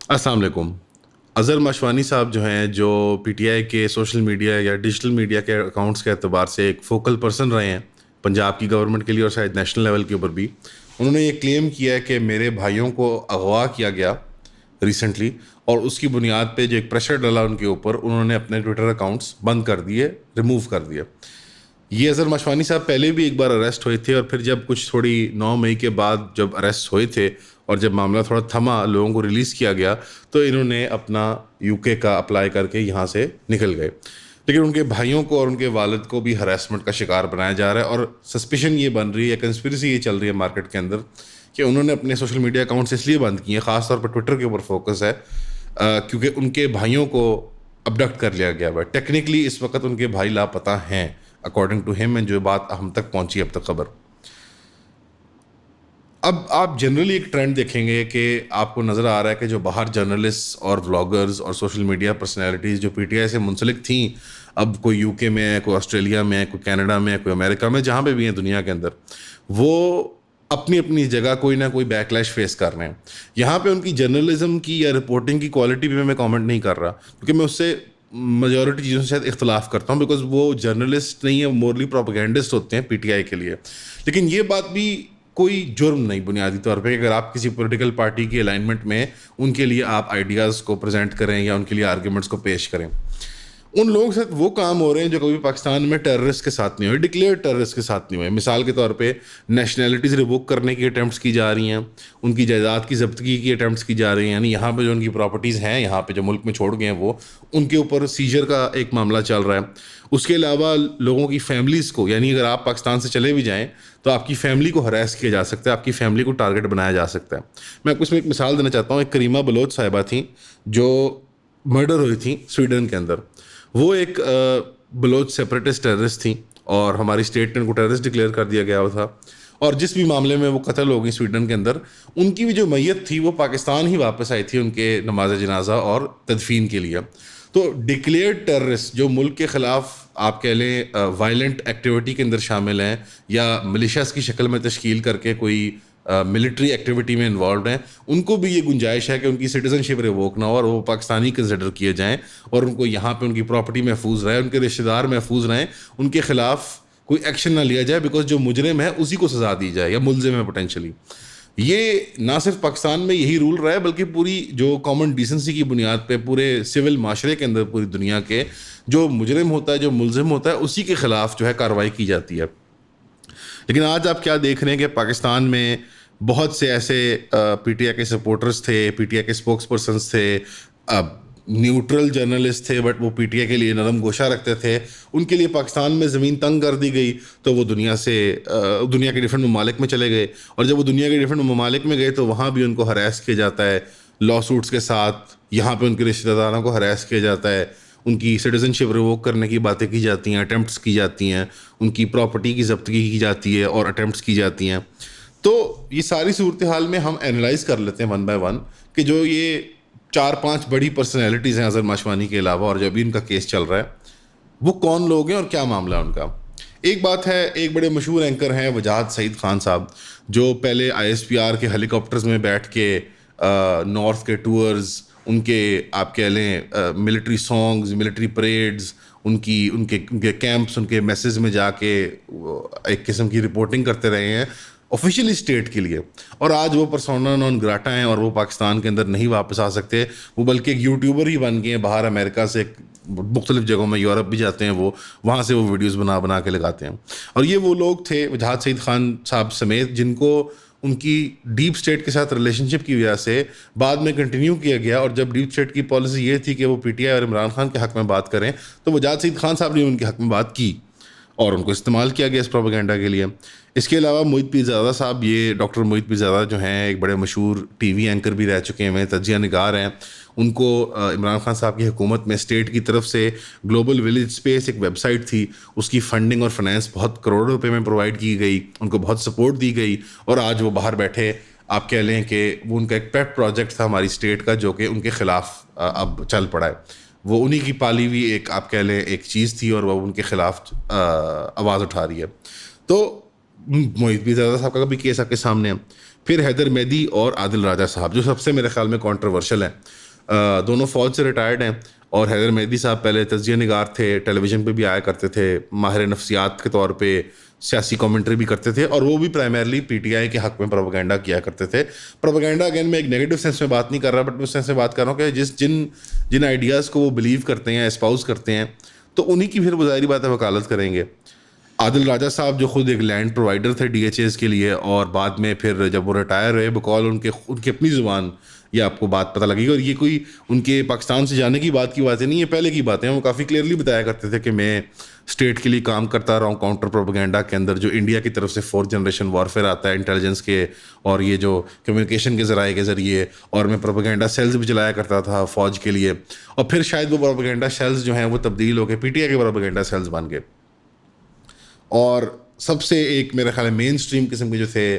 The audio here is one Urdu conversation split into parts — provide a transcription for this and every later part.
السلام علیکم. اظہر ماشوانی صاحب جو ہیں، جو پی ٹی آئی کے سوشل میڈیا یا ڈیجیٹل میڈیا کے اکاؤنٹس کے اعتبار سے ایک فوکل پرسن رہے ہیں پنجاب کی گورنمنٹ کے لیے اور شاید نیشنل لیول کے اوپر بھی. انہوں نے یہ کلیم کیا ہے کہ میرے بھائیوں کو اغوا کیا گیا ریسنٹلی، اور اس کی بنیاد پہ جو ایک پریشر ڈالا ان کے اوپر، انہوں نے اپنے ٹویٹر اکاؤنٹس بند کر دیے، ریموو کر دیے. یہ اظہر ماشوانی صاحب پہلے بھی ایک بار اریسٹ ہوئے تھے، اور پھر جب کچھ تھوڑی 9 مئی کے بعد جب اریسٹ ہوئے تھے اور جب معاملہ تھوڑا تھما، لوگوں کو ریلیز کیا گیا، تو انہوں نے اپنا یو کے کا اپلائی کر کے یہاں سے نکل گئے. لیکن ان کے بھائیوں کو اور ان کے والد کو بھی ہراسمنٹ کا شکار بنایا جا رہا ہے، اور سسپیشن یہ بن رہی ہے، کنسپریسی یہ چل رہی ہے مارکیٹ کے اندر کہ انہوں نے اپنے سوشل میڈیا اکاؤنٹس اس لیے بند کیے ہیں، خاص طور پر ٹویٹر کے اوپر فوکس ہے، کیونکہ ان کے بھائیوں کو ابڈکٹ کر لیا گیا ہوا ہے. ٹیکنیکلی اس وقت ان کے بھائی لاپتہ ہیں اکارڈنگ ٹو ہم، جو بات ہم تک پہنچی اب تک خبر. اب آپ جنرلی ایک ٹرینڈ دیکھیں گے کہ آپ کو نظر آ رہا ہے کہ جو باہر جرنلسٹ اور ولاگرز اور سوشل میڈیا پرسنالٹیز جو پی ٹی آئی سے منسلک تھیں، اب کوئی یو کے میں ہے، کوئی آسٹریلیا میں ہے، کوئی کینیڈا میں ہے، کوئی امریکہ میں، جہاں پہ بھی ہیں دنیا کے اندر، وہ اپنی اپنی جگہ کوئی نہ کوئی بیک لیش فیس کر رہے ہیں. یہاں پہ ان کی جرنلزم کی یا رپورٹنگ کی کوالٹی پہ میں کامنٹ نہیں کر رہا، کیونکہ میں اس سے میجورٹی چیزوں سے شاید اختلاف کرتا ہوں، بیکاز وہ جرنلسٹ نہیں ہے، مورلی پروپیگنڈسٹ ہوتے ہیں پی ٹی آئی کے لیے. لیکن یہ بات بھی کوئی جرم نہیں بنیادی طور پہ، اگر آپ کسی پولیٹیکل پارٹی کی الائنمنٹ میں ان کے لیے آپ آئیڈیاز کو پریزنٹ کریں یا ان کے لیے آرگیومنٹس کو پیش کریں. ان لوگوں کے ساتھ وہ کام ہو رہے ہیں جو کبھی پاکستان میں ٹیررسٹ کے ساتھ نہیں ہوئے، ڈکلیئر ٹیررسٹ کے ساتھ نہیں ہوئے. مثال کے طور پہ نیشنلٹیز ریووک کرنے کی اٹیمپٹس کی جا رہی ہیں، ان کی جائیداد کی ضبطگی کی اٹیمپٹس کی جا رہی ہیں، یعنی یہاں پہ جو ان کی پراپرٹیز ہیں، یہاں پہ جو ملک میں چھوڑ گئے ہیں، وہ ان کے اوپر سیجر کا ایک معاملہ چل رہا ہے. اس کے علاوہ لوگوں کی فیملیز کو، یعنی اگر آپ پاکستان سے چلے بھی جائیں تو آپ کی فیملی کو ہراس کیا جا سکتا ہے، آپ کی فیملی کو ٹارگٹ بنایا جا سکتا ہے. میں آپ کو اس میں ایک مثال دینا چاہتا ہوں. ایک کریمہ بلوچ صاحبہ تھیں جو مرڈر ہوئی تھیں سویڈن کے اندر. وہ ایک بلوچ سیپریٹسٹ ٹیررسٹ تھیں، اور ہماری اسٹیٹ نے ان کو ٹیررسٹ ڈکلیئر کر دیا گیا تھا. اور جس بھی معاملے میں وہ قتل ہو گئی سویڈن کے اندر، ان کی بھی جو میت تھی وہ پاکستان ہی واپس آئی تھی ان کے نماز جنازہ اور تدفین کے لیے. تو ڈکلیئرڈ ٹیررسٹ جو ملک کے خلاف آپ کہہ لیں وائلنٹ ایکٹیویٹی کے اندر شامل ہیں، یا ملیشیاز کی شکل میں تشکیل کر کے کوئی ملٹری ایکٹیویٹی میں انوالوڈ ہیں، ان کو بھی یہ گنجائش ہے کہ ان کی سٹیزن شپ ریووک نہ ہو اور وہ پاکستانی کنسیڈر کیے جائیں، اور ان کو یہاں پہ ان کی پراپرٹی محفوظ رہے، ان کے رشتہ دار محفوظ رہیں، ان کے خلاف کوئی ایکشن نہ لیا جائے، بیکاز جو مجرم ہے اسی کو سزا دی جائے یا ملزم ہے پوٹینشلی. یہ نہ صرف پاکستان میں یہی رول رہا ہے، بلکہ پوری جو کامن ڈیسنسی کی بنیاد پہ پورے سول معاشرے کے اندر پوری دنیا کے جو مجرم ہوتا ہے، جو ملزم ہوتا ہے، اسی کے خلاف جو ہے کارروائی کی جاتی ہے. لیکن آج آپ کیا دیکھ رہے ہیں کہ پاکستان میں بہت سے ایسے پی ٹی آئی کے سپورٹرز تھے، پی ٹی آئی کے اسپوکس پرسنس تھے، نیوٹرل جرنلسٹ تھے، بٹ وہ پی ٹی آئی کے لیے نرم گوشہ رکھتے تھے. ان کے لیے پاکستان میں زمین تنگ کر دی گئی تو وہ دنیا کے ڈفرینٹ ممالک میں چلے گئے، اور جب وہ دنیا کے ڈفرینٹ ممالک میں گئے تو وہاں بھی ان کو ہراس کیا جاتا ہے لا سوٹس کے ساتھ. یہاں پہ ان کے رشتہ داروں کو ہراس کیا جاتا ہے، ان کی سٹیزن شپ ریووک کرنے کی باتیں کی جاتی ہیں، اٹیمپٹس کی جاتی ہیں، ان کی پراپرٹی کی ضبطگی کی جاتی ہے اور اٹیمپٹس کی جاتی ہیں. تو یہ ساری صورتحال میں ہم اینالائز کر لیتے ہیں ون بائی ون کہ جو یہ 4-5 بڑی پرسنالٹیز ہیں اظہر ماشوانی کے علاوہ، اور جو ابھی ان کا کیس چل رہا ہے، وہ کون لوگ ہیں اور کیا معاملہ ہے ان کا. ایک بات ہے، ایک بڑے مشہور اینکر ہیں وجاہت سعید خان صاحب، جو پہلے آئی ایس پی آر کے ہیلی کاپٹرز میں بیٹھ کے نارتھ کے ٹورز، ان کے آپ کہہ لیں ملٹری سانگز، ملٹری پریڈز، ان کے کیمپس، ان کے میسز میں جا کے ایک قسم کی رپورٹنگ کرتے رہے ہیں آفیشیلی اسٹیٹ کے لیے. اور آج وہ پرسونا نون گراٹا ہیں اور وہ پاکستان کے اندر نہیں واپس آ سکتے. وہ بلکہ ایک یوٹیوبر ہی بن گئے ہیں، باہر امریکہ سے مختلف جگہوں میں، یورپ بھی جاتے ہیں، وہ وہاں سے وہ ویڈیوز بنا کے لگاتے ہیں. اور یہ وہ لوگ تھے وجاہت سعید خان صاحب سمیت جن کو ان کی ڈیپ اسٹیٹ کے ساتھ ریلیشن شپ کی وجہ سے بعد میں کنٹینیو کیا گیا. اور جب ڈیپ اسٹیٹ کی پالیسی یہ تھی کہ وہ پی ٹی آئی اور عمران خان کے حق میں بات کریں، تو وجاہت سعید خان صاحب نے ان کے حق میں بات کی اور ان کو استعمال کیا گیا اس پروپیگنڈا کے لیے. اس کے علاوہ محیط پیرزادہ صاحب، یہ ڈاکٹر محیط پیرزادہ جو ہیں ایک بڑے مشہور ٹی وی اینکر بھی رہ چکے ہیں، تجزیہ نگار ہیں. ان کو عمران خان صاحب کی حکومت میں اسٹیٹ کی طرف سے گلوبل ولیج اسپیس ایک ویب سائٹ تھی، اس کی فنڈنگ اور فنانس بہت کروڑوں روپے میں پرووائڈ کی گئی، ان کو بہت سپورٹ دی گئی. اور آج وہ باہر بیٹھے، آپ کہہ لیں کہ وہ ان کا ایک پیٹ پروجیکٹ تھا ہماری اسٹیٹ کا، جو کہ ان کے خلاف اب چل پڑا ہے. وہ انہی کی پالی ہوئی ایک آپ کہہ لیں ایک چیز تھی، اور وہ ان کے خلاف آواز اٹھا رہی ہے. تو محیط پیرزادہ صاحب کا بھی کیس آپ کے سامنے ہے. پھر حیدر مہدی اور عادل راجہ صاحب جو سب سے میرے خیال میں کانٹروورشل ہیں. دونوں فوج سے ریٹائرڈ ہیں, اور حیدر مہدی صاحب پہلے تجزیہ نگار تھے, ٹیلی ویژن پہ بھی آیا کرتے تھے, ماہر نفسیات کے طور پہ سیاسی کامنٹری بھی کرتے تھے, اور وہ بھی پرائمرلی پی ٹی آئی کے حق میں پروپیگنڈا کیا کرتے تھے. پروپیگنڈا اگین میں ایک نیگیٹو سینس میں بات نہیں کر رہا, بٹ میں اس سینس میں بات کر رہا ہوں کہ جن آئیڈیاز کو وہ بلیو کرتے ہیں, اسپاؤز کرتے ہیں, تو انہی کی پھر وہ ظاہری بات ہے وکالت کریں گے. عادل راجہ صاحب جو خود ایک لینڈ پرووائڈر تھے ڈی ایچ ایز کے لیے, اور بعد میں پھر جب وہ ریٹائر ہوئے بقول ان کی اپنی زبان, یہ آپ کو بات پتہ لگے گی, اور یہ کوئی ان کے پاکستان سے جانے کی باتیں نہیں ہے, پہلے کی باتیں ہیں. وہ کافی کلیئرلی بتایا کرتے تھے کہ میں اسٹیٹ کے لیے کام کرتا رہا ہوں کاؤنٹر پروپیگنڈا کے اندر, جو انڈیا کی طرف سے 4th جنریشن وارفیئر آتا ہے انٹیلیجنس کے اور یہ جو کمیونیکیشن کے ذرائع کے ذریعے, اور میں پروپیگنڈا سیلز بھی چلایا کرتا تھا فوج کے لیے, اور پھر شاید وہ پروپیگنڈا سیلز جو ہیں وہ تبدیل ہو کے پی ٹی آئی کے پروپیگنڈا سیلز بن گئے. اور سب سے ایک میرے خیال ہے مین اسٹریم قسم کے جو تھے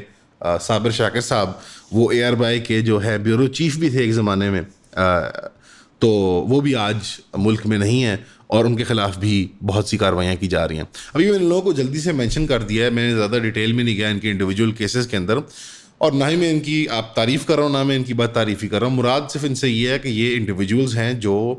صابر شاکر صاحب, وہ اے آر بائی کے جو ہے بیورو چیف بھی تھے ایک زمانے میں, تو وہ بھی آج ملک میں نہیں ہیں, اور ان کے خلاف بھی بہت سی کارروائیاں کی جا رہی ہیں. ابھی میں ان لوگوں کو جلدی سے مینشن کر دیا ہے, میں نے زیادہ ڈیٹیل میں نہیں گیا ان کے انڈیویجول کیسز کے اندر, اور نہ ہی میں ان کی آپ تعریف کر رہا ہوں, نہ میں ان کی بات تعریفی کر رہا ہوں. مراد صرف ان سے یہ ہے کہ یہ انڈیویجولز ہیں جو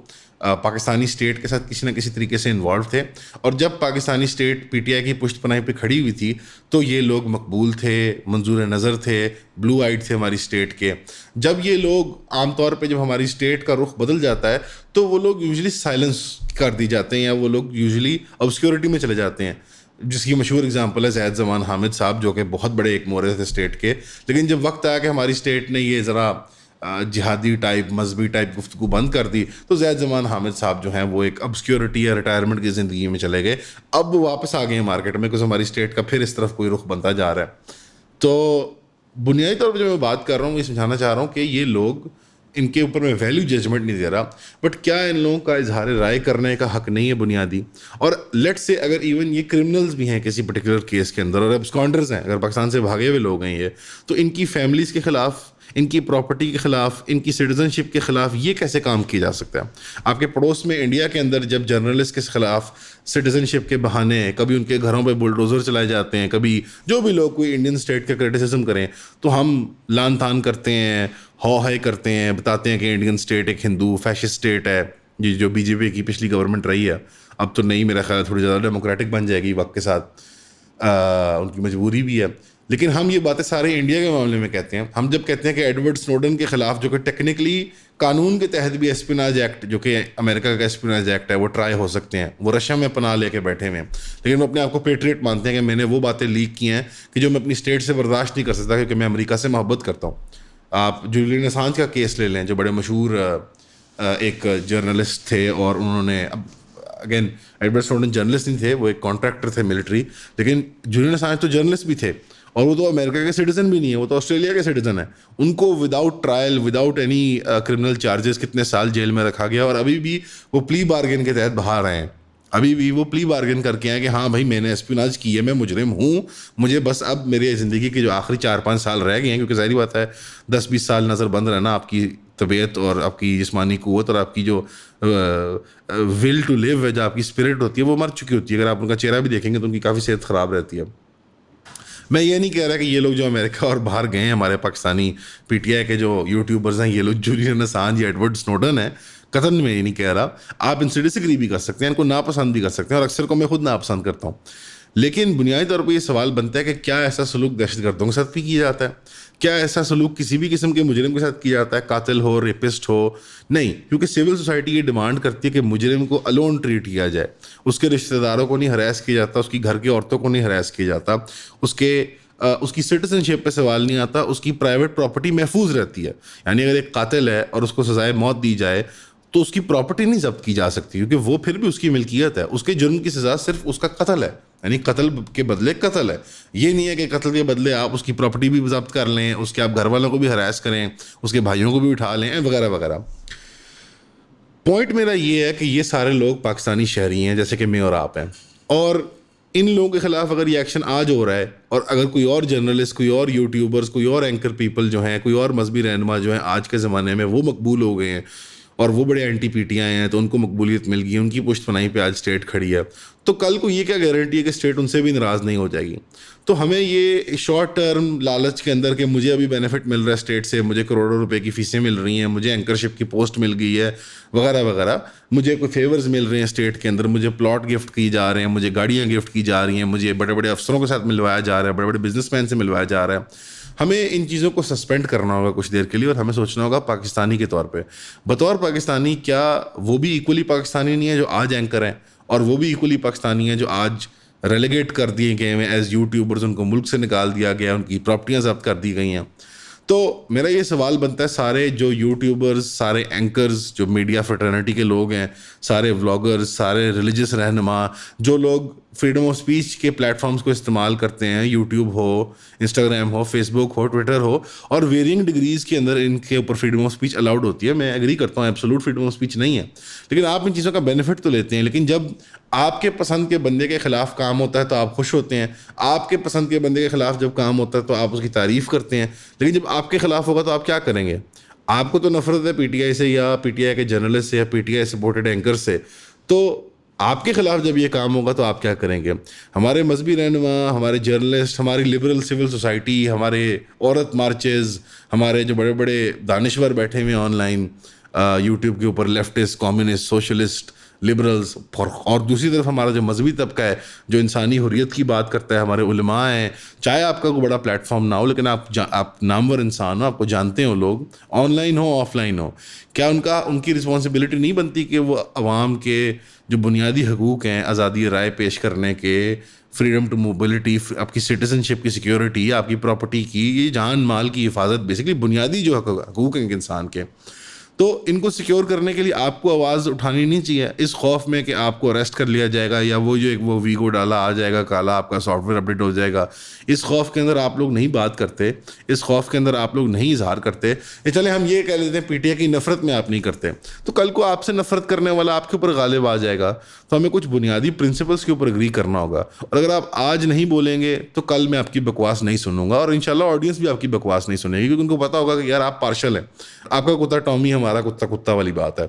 پاکستانی اسٹیٹ کے ساتھ کسی نہ کسی طریقے سے انوالو تھے, اور جب Pakistani state P T I کی پشت پناہی پہ کھڑی ہوئی تھی تو یہ لوگ مقبول تھے, منظور نظر تھے, بلو آئیڈ تھے ہماری اسٹیٹ کے. جب یہ لوگ عام طور پہ جب ہماری اسٹیٹ کا رخ بدل جاتا ہے تو وہ لوگ یوزلی سائلنس کر دی جاتے ہیں, یا وہ لوگ یوزلی obscurity میں چلے جاتے ہیں, جس کی مشہور اگزامپل ہے زید زمان حامد صاحب, جو کہ بہت بڑے ایک مورد تھے اسٹیٹ کے. لیکن جب وقت آیا کہ ہماری اسٹیٹ نے یہ ذرا جہادی ٹائپ مذہبی ٹائپ گفتگو بند کر دی, تو زید زمان حامد صاحب جو ہیں وہ ایک obscurity یا ریٹائرمنٹ کی زندگی میں چلے گئے. اب وہ واپس آ گئے ہیں مارکیٹ میں, کیونکہ ہماری اسٹیٹ کا پھر اس طرف کوئی رخ بنتا جا رہا ہے. تو بنیادی طور پہ جو میں بات کر رہا ہوں, یہ سمجھانا چاہ رہا ہوں کہ یہ لوگ, ان کے اوپر میں ویلیو ججمنٹ نہیں دے رہا, بٹ کیا ان لوگوں کا اظہار رائے کرنے کا حق نہیں ہے بنیادی؟ اور لیٹ سے اگر ایون یہ کرمنلز بھی ہیں کسی پرٹیکولر کیس کے اندر, اور ابسکانڈرز ہیں, اگر پاکستان سے بھاگے ہوئے لوگ ہیں یہ, تو ان کی فیملیز کے خلاف, ان کی پراپرٹی کے خلاف, ان کی سٹیزنشپ کے خلاف یہ کیسے کام کیا جا سکتا ہے؟ آپ کے پڑوس میں انڈیا کے اندر جب جرنلسٹ کے خلاف سٹیزنشپ کے بہانے, کبھی ان کے گھروں پہ بلڈوزر چلائے جاتے ہیں, کبھی جو بھی لوگ کوئی انڈین اسٹیٹ کا کرٹیسزم کریں تو ہم لان تان کرتے ہیں, ہو ہائی کرتے ہیں, بتاتے ہیں کہ انڈین اسٹیٹ ایک ہندو فیشسٹ اسٹیٹ ہے. یہ جو بی جے پی کی پچھلی گورنمنٹ رہی ہے, اب تو نہیں, میرا خیال تھوڑی زیادہ ڈیموکریٹک بن جائے گی وقت کے ساتھ, ان کی مجبوری بھی ہے. لیکن ہم یہ باتیں سارے انڈیا کے معاملے میں کہتے ہیں. ہم جب کہتے ہیں کہ ایڈورڈ سنوڈن کے خلاف, جو کہ ٹیکنیکلی قانون کے تحت بھی ایسپیناج ایکٹ, جو کہ امریکہ کا ایسپیناج ایکٹ ہے, وہ ٹرائی ہو سکتے ہیں, وہ رشیا میں پناہ لے کے بیٹھے ہوئے ہیں, لیکن وہ اپنے آپ کو پیٹریٹ مانتے ہیں کہ میں نے وہ باتیں لیک کی ہیں کہ جو میں اپنی اسٹیٹ سے برداشت نہیں کر سکتا, کیونکہ میں امریکہ سے محبت کرتا ہوں. آپ جولین اسانج کا کیس لے لیں, جو بڑے مشہور ایک جرنلسٹ تھے, اور انہوں نے, اب اگین ایڈورڈ سنوڈن جرنلسٹ نہیں تھے, وہ ایک کانٹریکٹر تھے ملٹری, لیکن جولین اسانج تو جرنلسٹ بھی تھے, اور وہ تو امریکہ کے سٹیزن بھی نہیں ہے, وہ تو آسٹریلیا کے سٹیزن ہے. ان کو without trial, without any criminal charges کتنے سال جیل میں رکھا گیا, اور ابھی بھی وہ پلی بارگین کے تحت باہر آئے ہیں. ابھی بھی وہ پلی بارگین کر کے آئے کہ ہاں بھائی میں نے اسپیناج کی ہے, میں مجرم ہوں, مجھے بس اب میری زندگی کے جو آخری 4-5 سال رہ گئے ہیں, کیونکہ ظاہری بات ہے 10-20 سال نظر بند رہنا, آپ کی طبیعت اور آپ کی جسمانی قوت اور آپ کی جو ول ٹو لیو ہے, جو آپ کی اسپرٹ ہوتی ہے, وہ مر چکی ہوتی ہے. اگر آپ ان کا چہرہ بھی دیکھیں گے تو ان کی کافی صحت خراب رہتی ہے. میں یہ نہیں کہہ رہا کہ یہ لوگ جو امریکہ اور باہر گئے ہیں, ہمارے پاکستانی پی ٹی آئی کے جو یوٹیوبرز ہیں, یہ لوگ جولین اسانج یا ایڈورڈ سنوڈن ہیں, قطعاً میں یہ نہیں کہہ رہا. آپ ان سے ڈس ایگری بھی کر سکتے ہیں, ان کو ناپسند بھی کر سکتے ہیں, اور اکثر کو میں خود ناپسند کرتا ہوں. لیکن بنیادی طور پہ یہ سوال بنتا ہے کہ کیا ایسا سلوک دہشت گردوں کے ساتھ بھی کیا جاتا ہے؟ کیا ایسا سلوک کسی بھی قسم کے مجرم کے ساتھ کیا جاتا ہے, قاتل ہو, ریپسٹ ہو؟ نہیں, کیونکہ سول سوسائٹی یہ ڈیمانڈ کرتی ہے کہ مجرم کو الون ٹریٹ کیا جائے, اس کے رشتہ داروں کو نہیں ہراس کیا جاتا, اس کی گھر کی عورتوں کو نہیں ہراس کیا جاتا, اس کی سٹیزن شپ پہ سوال نہیں آتا, اس کی پرائیویٹ پراپرٹی محفوظ رہتی ہے. یعنی اگر ایک قاتل ہے اور اس کو سزائے موت دی جائے تو اس کی پراپرٹی نہیں ضبط کی جا سکتی, کیونکہ وہ پھر بھی اس کی ملکیت ہے. اس کے جرم کی سزا صرف اس کا قتل ہے, یعنی قتل کے بدلے قتل ہے. یہ نہیں ہے کہ قتل کے بدلے آپ اس کی پراپرٹی بھی ضبط کر لیں, اس کے آپ گھر والوں کو بھی ہراس کریں, اس کے بھائیوں کو بھی اٹھا لیں, وغیرہ وغیرہ. پوائنٹ میرا یہ ہے کہ یہ سارے لوگ پاکستانی شہری ہیں جیسے کہ میں اور آپ ہیں, اور ان لوگوں کے خلاف اگر یہ ایکشن آج ہو رہا ہے, اور اگر کوئی اور جرنلسٹ, کوئی اور یوٹیوبرز, کوئی اور اینکر پیپل جو ہیں, کوئی اور مذہبی رہنما جو ہیں آج کے زمانے میں وہ مقبول ہو گئے ہیں, اور وہ بڑے اینٹی پی ٹی آئی ہیں, تو ان کو مقبولیت مل گئی, ان کی پشت پناہی پہ آج اسٹیٹ کھڑی ہے, تو کل کو یہ کیا گارنٹی ہے کہ اسٹیٹ ان سے بھی ناراض نہیں ہو جائے گی. تو ہمیں یہ شارٹ ٹرم لالچ کے اندر کہ مجھے ابھی بینیفٹ مل رہا ہے اسٹیٹ سے, مجھے کروڑوں روپے کی فیسیں مل رہی ہیں, مجھے اینکرشپ کی پوسٹ مل گئی ہے وغیرہ وغیرہ, مجھے کوئی فیورز مل رہے ہیں اسٹیٹ کے اندر, مجھے پلاٹ گفٹ کی جا رہے ہیں, مجھے گاڑیاں گفٹ کی جا رہی ہیں, مجھے بڑے بڑے افسروں کے ساتھ ملوایا جا رہا ہے, بڑے بڑے بزنس مین سے ملوایا جا رہا ہے. ہمیں ان چیزوں کو سسپینڈ کرنا ہوگا کچھ دیر کے لیے, اور ہمیں سوچنا ہوگا پاکستانی کے طور پہ, بطور پاکستانی کیا وہ بھی ایکولی پاکستانی نہیں ہے جو آج اینکر ہیں, اور وہ بھی ایکولی پاکستانی ہیں جو آج ریلیگیٹ کر دیے گئے ہیں ایز یوٹیوبرز, ان کو ملک سے نکال دیا گیا, ان کی پراپرٹیاں ضبط کر دی گئی ہیں. تو میرا یہ سوال بنتا ہے, سارے جو یوٹیوبرز, سارے اینکرز جو میڈیا فرٹرنیٹی کے لوگ ہیں, سارے ولاگرز, سارے ریلیجس رہنما, جو لوگ فریڈم آف اسپیچ کے پلیٹ فارمز کو استعمال کرتے ہیں, یوٹیوب ہو, انسٹاگرام ہو, فیس بک ہو, ٹویٹر ہو, اور ویرینگ ڈگریز کے اندر ان کے اوپر فریڈم آف اسپیچ الاؤڈ ہوتی ہے. میں ایگری کرتا ہوں ایبسولوٹ فریڈم آف اسپیچ نہیں ہے, لیکن آپ ان چیزوں کا بینیفٹ تو لیتے ہیں. لیکن جب آپ کے پسند کے بندے کے خلاف کام ہوتا ہے تو آپ خوش ہوتے ہیں, آپ کے پسند کے بندے کے خلاف جب کام ہوتا ہے تو آپ اس کی تعریف کرتے ہیں, لیکن جب آپ کے خلاف ہوگا تو آپ کیا کریں گے؟ آپ کو تو نفرت ہے پی ٹی آئی سے, یا پی ٹی آئی کے جرنلسٹ سے, یا P T I supported anchor سے. تو آپ کے خلاف جب یہ کام ہوگا تو آپ کیا کریں گے؟ ہمارے مذہبی رہنما, ہمارے جرنلسٹ, ہماری لبرل سول سوسائٹی, ہمارے عورت مارچز, ہمارے جو بڑے بڑے دانشور بیٹھے ہوئے آن لائن یوٹیوب کے اوپر, لیفٹسٹ, کمیونسٹ, سوشلسٹ, لبرلز, اور دوسری طرف ہمارا جو مذہبی طبقہ ہے جو انسانی حریت کی بات کرتا ہے, ہمارے علماء ہیں, چاہے آپ کا کوئی بڑا پلیٹ فارم نہ ہو لیکن آپ نامور انسان ہو, آپ کو جانتے ہو لوگ, آن لائن ہو آف لائن ہو, کیا ان کی رسپانسبلٹی نہیں بنتی کہ وہ عوام کے جو بنیادی حقوق ہیں, آزادی رائے پیش کرنے کے, فریڈم ٹو موبلٹی, آپ کی سٹیزن شپ کی سیکیورٹی, آپ کی پراپرٹی کی, یہ جان مال کی حفاظت, بیسکلی بنیادی جو حقوق ہیں ایک انسان کے, تو ان کو سیکیور کرنے کے لیے آپ کو آواز اٹھانی نہیں چاہیے اس خوف میں کہ آپ کو اریسٹ کر لیا جائے گا, یا وہ جو ایک وہ ویگو ڈالا آ جائے گا کالا, آپ کا سافٹ ویئر اپڈیٹ ہو جائے گا. اس خوف کے اندر آپ لوگ نہیں بات کرتے, اس خوف کے اندر آپ لوگ نہیں اظہار کرتے. چلے ہم یہ کہہ لیتے ہیں پی ٹی آئی کی نفرت میں آپ نہیں کرتے, تو کل کو آپ سے نفرت کرنے والا آپ کے اوپر غالب آ جائے گا. تو ہمیں کچھ بنیادی پرنسپلس کے اوپر اگری کرنا ہوگا, اور اگر آپ آج نہیں بولیں گے تو کل میں آپ کی بکواس نہیں سنوں گا, اور انشاءاللہ آڈینس بھی آپ کی بکواس نہیں سنے گی, کیونکہ ان کو پتا ہوگا کہ یار آپ پارشل ہیں, آپ کا کتا ٹامی, ہمارا کتا کتا والی بات ہے.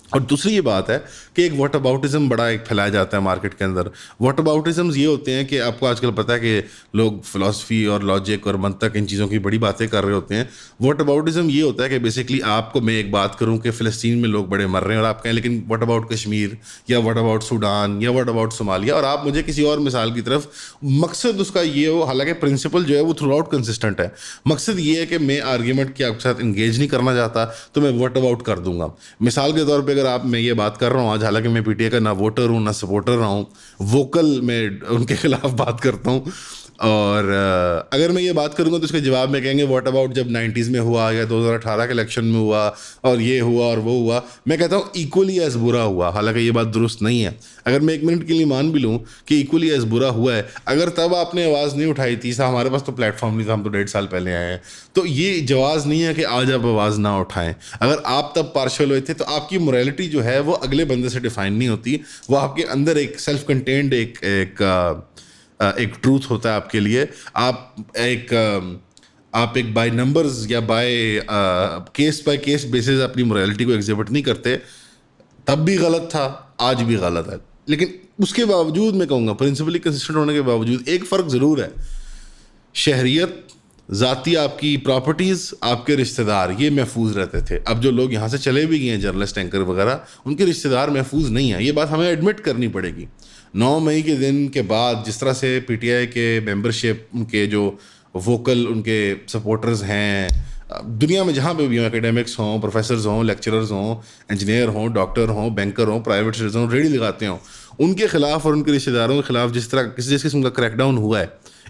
اور دوسری یہ بات ہے کہ ایک واٹ اباؤٹزم بڑا ایک پھیلایا جاتا ہے مارکیٹ کے اندر. واٹ اباؤٹزمز یہ ہوتے ہیں کہ آپ کو آج کل پتہ ہے کہ لوگ فلاسفی اور لاجک اور منطق ان چیزوں کی بڑی باتیں کر رہے ہوتے ہیں. واٹ اباؤٹزم یہ ہوتا ہے کہ بیسکلی آپ کو میں ایک بات کروں کہ فلسطین میں لوگ بڑے مر رہے ہیں, اور آپ کہیں لیکن واٹ اباؤٹ کشمیر, یا واٹ اباؤٹ سوڈان, یا واٹ اباؤٹ صومالیہ, اور آپ مجھے کسی اور مثال کی طرف, مقصد اس کا یہ ہو, حالانکہ پرنسپل جو ہے وہ تھرو آؤٹ کنسسٹنٹ ہے, مقصد یہ ہے کہ میں آرگیومنٹ کے آپ کے ساتھ انگیج نہیں کرنا چاہتا تو میں واٹ اباؤٹ کر دوں گا. مثال کے طور پہ اگر آپ, میں یہ بات کر رہا ہوں آج, حالانکہ میں پی ٹی آئی کا نہ ووٹر ہوں نہ سپورٹر رہا ہوں, ووکل میں ان کے خلاف بات کرتا ہوں, اور اگر میں یہ بات کروں گا تو اس کے جواب میں کہیں گے واٹ اباؤٹ جب 90s میں ہوا, یا 2018 کے الیکشن میں ہوا, اور یہ ہوا اور وہ ہوا. میں کہتا ہوں ایکولی ایز برا ہوا, حالانکہ یہ بات درست نہیں ہے. اگر میں ایک منٹ کے لیے مان بھی لوں کہ ایکولی ایز برا ہوا ہے, اگر تب آپ نے آواز نہیں اٹھائی تھی, ہمارے پاس تو پلیٹ فارم نہیں تھا, ہم تو 1.5 سال پہلے آئے ہیں, تو یہ جواز نہیں ہے کہ آج آپ آواز نہ اٹھائیں. اگر آپ تب پارشل ہوئے تھے تو آپ کی موریلٹی جو ہے وہ اگلے بندے سے ڈیفائن نہیں ہوتی, وہ آپ کے اندر ایک سیلف کنٹینڈ ایک ٹروتھ ہوتا ہے آپ کے لیے. آپ ایک بائی نمبرز یا by case by case bases اپنی موریلٹی کو ایگزیبٹ نہیں کرتے. تب بھی غلط تھا, آج بھی غلط ہے, لیکن اس کے باوجود میں کہوں گا پرنسپلی کنسسٹنٹ ہونے کے باوجود ایک فرق ضرور ہے. شہریت, ذاتی آپ کی پراپرٹیز, آپ کے رشتہ دار, یہ محفوظ رہتے تھے. اب جو لوگ یہاں سے چلے بھی گئے ہیں, جرنلسٹ, اینکر وغیرہ, ان کے رشتہ دار محفوظ نہیں ہیں. یہ بات ہمیں ایڈمٹ کرنی پڑے گی. 9 مئی کے دن کے بعد جس طرح سے پی ٹی آئی کے ممبرشپ, ان کے جو ووکل, ان کے سپورٹرز ہیں دنیا میں جہاں پہ بھی ہوں, اکیڈیمکس ہوں, پروفیسرز ہوں, لیکچررز ہوں, انجینئر ہوں, ڈاکٹر ہوں, بینکر ہوں, پرائیویٹ سٹیزن ہوں, ریڈی لگاتے ہوں, ان کے خلاف اور ان کے رشتہ داروں کے خلاف جس طرح جس قسم کا کریک ڈاؤن ہوا ہے,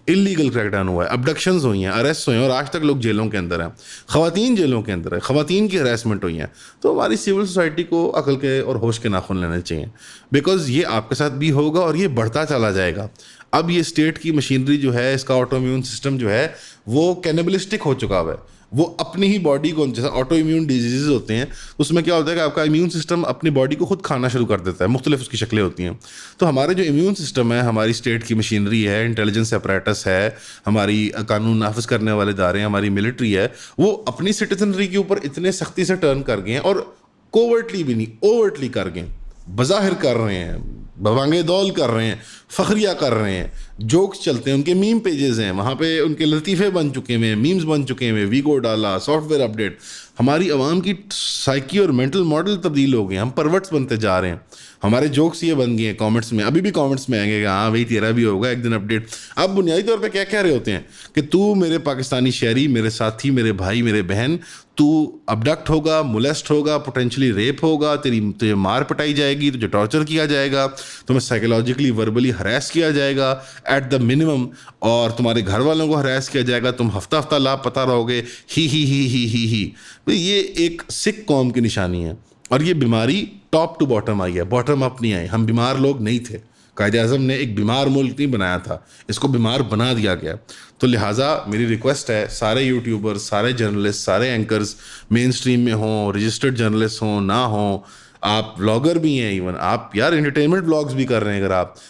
انلیگل کریک ڈاؤن ہوا ہے, ابڈکشنز ہوئی ہیں, اریسٹ ہوئے ہیں, اور آج تک لوگ جیلوں کے اندر ہیں, خواتین جیلوں کے اندر ہیں, خواتین کی ہراسمنٹ ہوئی ہیں, تو ہماری سول سوسائٹی کو عقل کے اور ہوش کے ناخن لینے چاہیے, بیکاز یہ آپ کے ساتھ بھی ہوگا اور یہ بڑھتا چلا جائے گا. اب یہ اسٹیٹ کی مشینری جو ہے, اس کا آٹو امیون سسٹم جو ہے وہ کینیبلسٹک ہو چکا ہے. وہ اپنی ہی باڈی کو, جیسا آٹو امیون ڈیزیزز ہوتے ہیں, اس میں کیا ہوتا ہے کہ آپ کا امیون سسٹم اپنی باڈی کو خود کھانا شروع کر دیتا ہے, مختلف اس کی شکلیں ہوتی ہیں. تو ہمارے جو امیون سسٹم ہے, ہماری اسٹیٹ کی مشینری ہے, انٹیلیجنس اپریٹس ہے, ہماری قانون نافذ کرنے والے ادارے ہیں, ہماری ملٹری ہے, وہ اپنی سٹیزنری کے اوپر اتنے سختی سے ٹرن کر گئے ہیں, اور کوورٹلی بھی نہیں, اوورٹلی کر گئے, بظاہر کر رہے ہیں, بوانگے دول کر رہے ہیں, فخریہ کر رہے ہیں, جوکس چلتے ہیں, ان کے میم پیجز ہیں, وہاں پہ ان کے لطیفے بن چکے ہیں, میمز بن چکے ہیں, ویگو ڈالا, سافٹ ویئر اپڈیٹ. ہماری عوام کی سائیکی اور مینٹل ماڈل تبدیل ہو گئے ہیں, ہم پرورٹس بنتے جا رہے ہیں. ہمارے جوکس یہ بن گئے ہیں کامنٹس میں, ابھی بھی کامنٹس میں آئیں گے کہ ہاں بھائی تیرا بھی ہوگا ایک دن اپڈیٹ. آپ بنیادی طور پہ کیا کہہ رہے ہوتے ہیں کہ تو میرے پاکستانی شہری, میرے ساتھی, میرے بھائی, میرے بہن, تو ابڈکٹ ہوگا, مولیسٹ ہوگا, پوٹینشلی ریپ ہوگا, تجھے مار پٹائی جائے گی, تجھے ٹارچر کیا جائے گا, تمہیں سائیکولوجیکلی وربلی ہراس کیا جائے گا ایٹ دا منیمم, اور تمہارے گھر والوں کو ہراس کیا جائے گا, تم ہفتہ ہفتہ لاپتہ رہو گے. ہی. یہ ایک سکھ قوم کی نشانی ہے, اور یہ بیماری ٹاپ ٹو باٹم آئی ہے, باٹم اپ نہیں آئی. ہم بیمار لوگ نہیں تھے, قائد اعظم نے ایک بیمار ملک نہیں بنایا تھا, اس کو بیمار بنا دیا گیا. تو لہٰذا میری ریکویسٹ ہے, سارے یوٹیوبرز, سارے جرنلسٹ, سارے اینکرز مین اسٹریم میں ہوں, رجسٹرڈ جرنلسٹ ہوں نہ ہوں, آپ بلاگر بھی ہیں, ایون آپ یار انٹرٹینمنٹ بلاگز بھی کر رہے ہیں,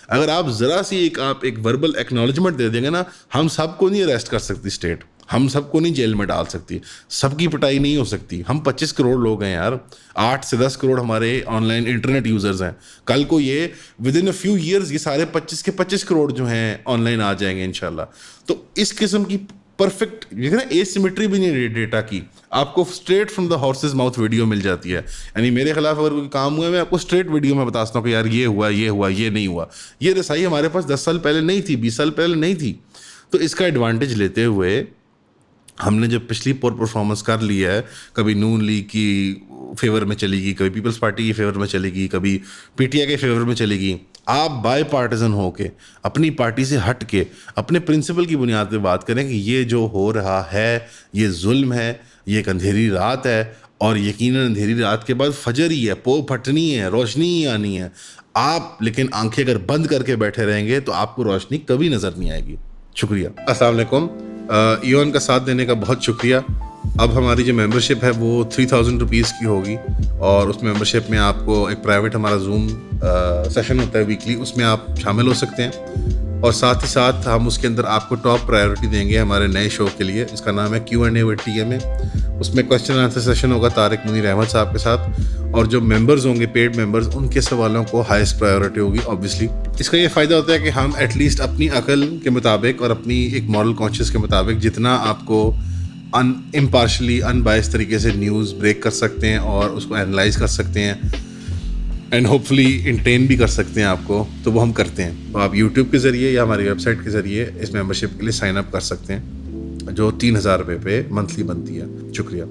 اگر آپ ذرا سی آپ ایک وربل ایکنالجمنٹ دے دیں گے نا, ہم سب کو نہیں اریسٹ کر سکتی اسٹیٹ, ہم سب کو نہیں جیل میں ڈال سکتی, سب کی پٹائی نہیں ہو سکتی. ہم 25 کروڑ لوگ ہیں یار, 8 سے 10 کروڑ ہمارے آن لائن انٹرنیٹ یوزرز ہیں. کل کو یہ with in a few years یہ سارے 25 کے 25 کروڑ جو ہیں آن لائن آ جائیں گے انشاءاللہ. تو اس قسم کی پرفیکٹ اے سیمیٹری بھی نہیں ڈیٹا کی, آپ کو straight from the horses mouth video مل جاتی ہے. یعنی میرے خلاف اگر کوئی کام ہوا ہے, میں آپ کو اسٹریٹ ویڈیو میں بتا سکتا ہوں کہ یار یہ ہوا, یہ ہوا, یہ نہیں ہوا. یہ رسائی ہمارے پاس 10 سال پہلے نہیں تھی, 20 سال پہلے نہیں تھی. تو اس کا ایڈوانٹیج لیتے ہوئے ہم نے جب پچھلی پرفارمنس کر لی ہے, کبھی نون لیگ کی فیور میں چلی گئی, کبھی پیپلز پارٹی کی فیور میں چلے گی, کبھی پی ٹی آئی کے فیور میں چلے گی, آپ بائی پارٹیزن ہو کے, اپنی پارٹی سے ہٹ کے, اپنے پرنسپل کی بنیاد پہ بات کریں کہ یہ جو ہو رہا ہے یہ ظلم ہے, یہ ایک اندھیری رات ہے, اور یقیناً اندھیری رات کے بعد فجر ہی ہے, پو پھٹنی ہے, روشنی ہی آنی ہے. آپ لیکن آنکھیں اگر بند کر کے بیٹھے رہیں گے تو آپ کو روشنی کبھی نظر نہیں آئے گی. شکریہ. السلام علیکم. ایون کا ساتھ دینے کا بہت شکریہ. اب ہماری جو ممبرشپ ہے وہ 3000 روپیز کی ہوگی, اور اس ممبرشپ میں آپ کو ایک پرائیویٹ ہمارا زوم سیشن ہوتا ہے ویکلی, اس میں آپ شامل ہو سکتے ہیں. اور ساتھ ہی ساتھ ہم اس کے اندر آپ کو ٹاپ پرائیورٹی دیں گے ہمارے نئے شو کے لیے, جس کا نام ہے Q&A with TMA. اس میں کویشچن آنسر سیشن ہوگا طارق منیر احمد صاحب کے ساتھ, اور جو ممبرز ہوں گے پیڈ ممبرز, ان کے سوالوں کو ہائیسٹ پرائیورٹی ہوگی اوبیسلی. اس کا یہ فائدہ ہوتا ہے کہ ہم ایٹ لیسٹ اپنی عقل کے مطابق اور اپنی ایک مارل کانشیس کے مطابق جتنا آپ کو امپارشلی ان بائس طریقے سے نیوز بریک کر سکتے ہیں اور اس کو اینالائز کر سکتے ہیں, اینڈ ہوپ فلی انٹرٹین بھی کر سکتے ہیں آپ کو, تو وہ ہم کرتے ہیں. تو آپ یوٹیوب کے ذریعے یا ہماری ویب سائٹ کے ذریعے اس ممبرشپ کے لیے سائن اپ کر سکتے ہیں, جو 3000 روپے پہ منتھلی بنتی ہے. شکریہ.